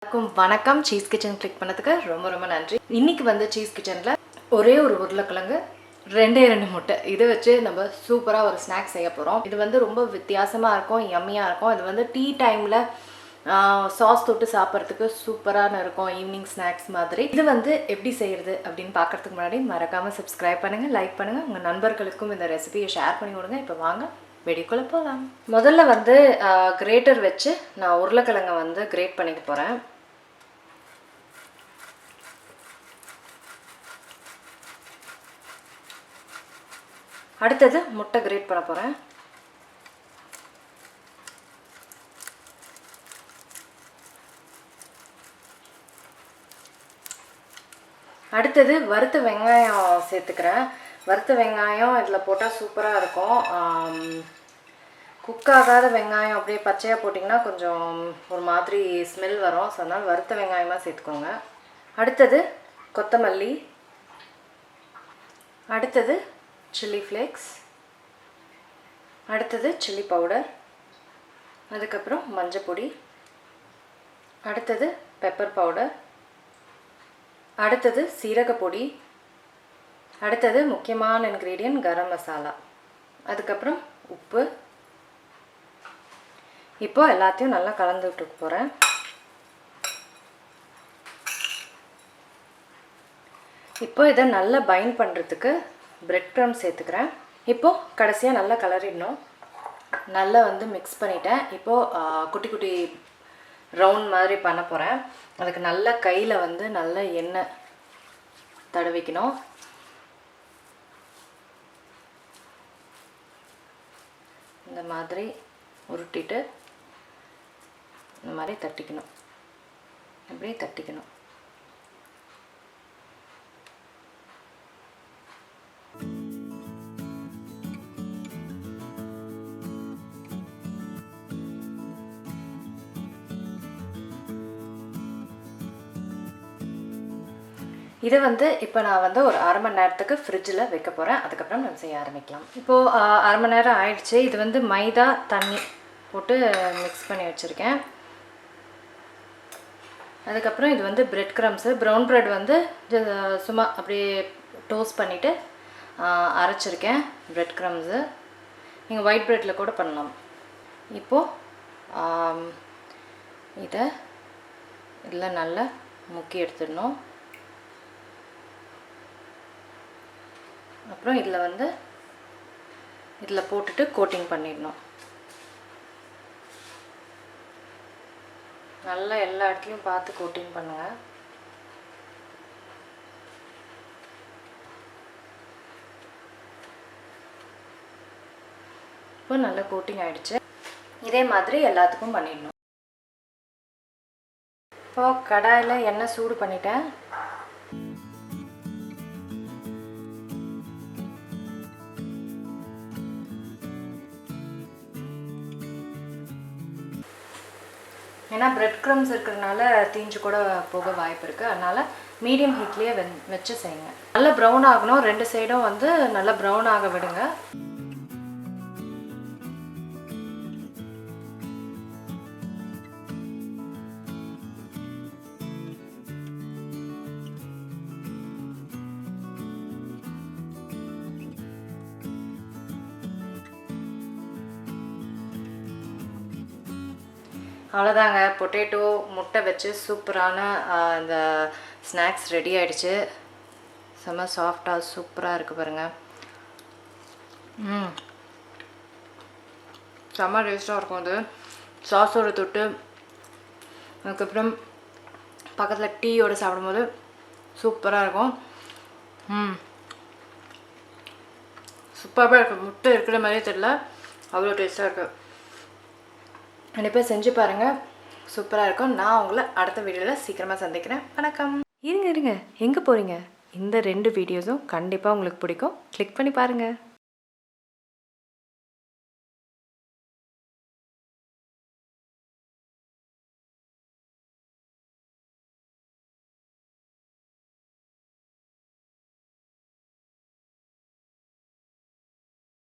வணக்கம். Cheese kitchen click பண்ணதுக்கு ரொம்ப நன்றி. இன்னைக்கு வந்து சீஸ் கிச்சன்ல ஒரே ஒரு உருளைக்கிழங்கு, ரெண்டே முட்டை இதை வச்சு நம்ம சூப்பராக ஒரு ஸ்நாக்ஸ் செய்ய போகிறோம். இது வந்து ரொம்ப வித்தியாசமாக இருக்கும், யம்மியாக இருக்கும். இது வந்து டீ டைமில் சாஸ் தொட்டு சாப்பிட்றதுக்கு சூப்பரான இருக்கும், ஈவினிங் ஸ்நாக்ஸ் மாதிரி. இது வந்து எப்படி செய்கிறது அப்படின்னு பார்க்குறதுக்கு முன்னாடி மறக்காமல் சப்ஸ்கிரைப் பண்ணுங்கள், லைக் பண்ணுங்கள், உங்கள் நண்பர்களுக்கும் இந்த ரெசிபியை ஷேர் பண்ணி விடுங்க. இப்போ வாங்க வீடியோக்குள்ளே போகலாம். முதல்ல வந்து கிரேட்டர் வச்சு நான் உருளைக்கிழங்கை வந்து கிரேட் பண்ணிக்க போகிறேன். அடுத்தது முட்டை கிரேட் பண்ண போகிறேன். அடுத்தது வறுத்த வெங்காயம் சேர்த்துக்கிறேன். வறுத்த வெங்காயம் இதில் போட்டால் சூப்பராக இருக்கும். குக்காகாத வெங்காயம் அப்படியே பச்சையாக போட்டிங்கன்னா கொஞ்சம் ஒரு மாதிரி ஸ்மெல் வரும். ஸோ அதனால் வறுத்த வெங்காயமாக சேர்த்துக்கோங்க. அடுத்தது கொத்தமல்லி, அடுத்தது சில்லி ஃப்ளேக்ஸ், அடுத்தது சில்லி பவுடர், அதுக்கப்புறம் மஞ்சள் பொடி, அடுத்தது பெப்பர் பவுடர், அடுத்தது சீரக பொடி, அடுத்தது முக்கியமான இன்க்ரீடியன்ட் கரம் மசாலா, அதுக்கப்புறம் உப்பு. இப்போ எல்லாத்தையும் நல்லா கலந்து விட்டுக்க போகிறேன். இப்போ இதை நல்லா பைண்ட் பண்ணுறதுக்கு பிரெட் க்ரம்ஸ் சேர்த்துக்கிறேன். இப்போது கடைசியாக நல்லா கலரிடணும். நல்லா வந்து மிக்ஸ் பண்ணிட்டேன். இப்போது குட்டி குட்டி ரவுண்ட் மாதிரி பண்ண போகிறேன். அதுக்கு நல்ல கையில் வந்து நல்ல எண்ணெய் தடவிக்கணும். இந்த மாதிரி உருட்டிட்டு இந்த மாதிரி தட்டிக்கணும், அப்படியே தட்டிக்கணும். இதை வந்து இப்போ நான் வந்து ஒரு அரை மணி நேரத்துக்கு ஃப்ரிட்ஜில் வைக்க போகிறேன். அதுக்கப்புறம் நம்ம செய்ய ஆரம்பிக்கலாம். இப்போது அரை மணி நேரம் ஆயிடுச்சு. இது வந்து மைதா தண்ணி போட்டு மிக்ஸ் பண்ணி வச்சுருக்கேன். அதுக்கப்புறம் இது வந்து பிரெட் க்ரம்ஸு. ப்ரௌன் ப்ரெட் வந்து சும்மா அப்படியே டோஸ்ட் பண்ணிவிட்டு அரைச்சிருக்கேன் பிரெட் க்ரம்ஸு. நீங்கள் ஒயிட் ப்ரெட்டில் கூட பண்ணலாம். இப்போது இதை இதில் நல்லா முக்கி எடுத்துடணும். அப்புறம் இதில் வந்து இதில் போட்டுட்டு கோட்டிங் பண்ணிடணும். நல்லா எல்லா இடத்துலையும் பார்த்து கோட்டிங் பண்ணுங்கள். இப்போ நல்லா கோட்டிங் ஆகிடுச்சு. இதே மாதிரி எல்லாத்துக்கும் பண்ணிடணும். இப்போது கடாயில் எண்ணெய் சூடு பண்ணிட்டேன். ஏன்னா பிரெட் க்ரம்ஸ் இருக்கிறதுனால தீஞ்சு கூட போக வாய்ப்பு இருக்குது. அதனால் மீடியம் ஹீட்லேயே வச்சு செய்யுங்க. நல்லா ப்ரௌன் ஆகணும். ரெண்டு சைடும் வந்து நல்லா ப்ரௌன் ஆக விடுங்க. அவ்வளோதாங்க, பொட்டேட்டோ முட்டை வச்சு சூப்பரான இந்த ஸ்நாக்ஸ் ரெடி ஆகிடுச்சு. செம்ம சாஃப்டாக சூப்பராக இருக்குது பாருங்கள். செம்ம டேஸ்ட்டாக இருக்கும். அது சாஸோடு தொட்டு அதுக்கப்புறம் பக்கத்தில் டீயோடு சாப்பிடும்போது சூப்பராக இருக்கும். சூப்பராக இருக்குது. முட்டை இருக்கிற மாதிரியே தெரியல, அவ்வளோ டேஸ்ட்டாக இருக்குது. கண்டிப்பாக செஞ்சு பாருங்கள், சூப்பராக இருக்கும். நான் உங்களை அடுத்த வீடியோவில் சீக்கிரமாக சந்திக்கிறேன். வணக்கம். இருங்க எங்கே போகிறீங்க? இந்த 2 வீடியோஸும் கண்டிப்பாக உங்களுக்கு பிடிக்கும். கிளிக் பண்ணி பாருங்கள்.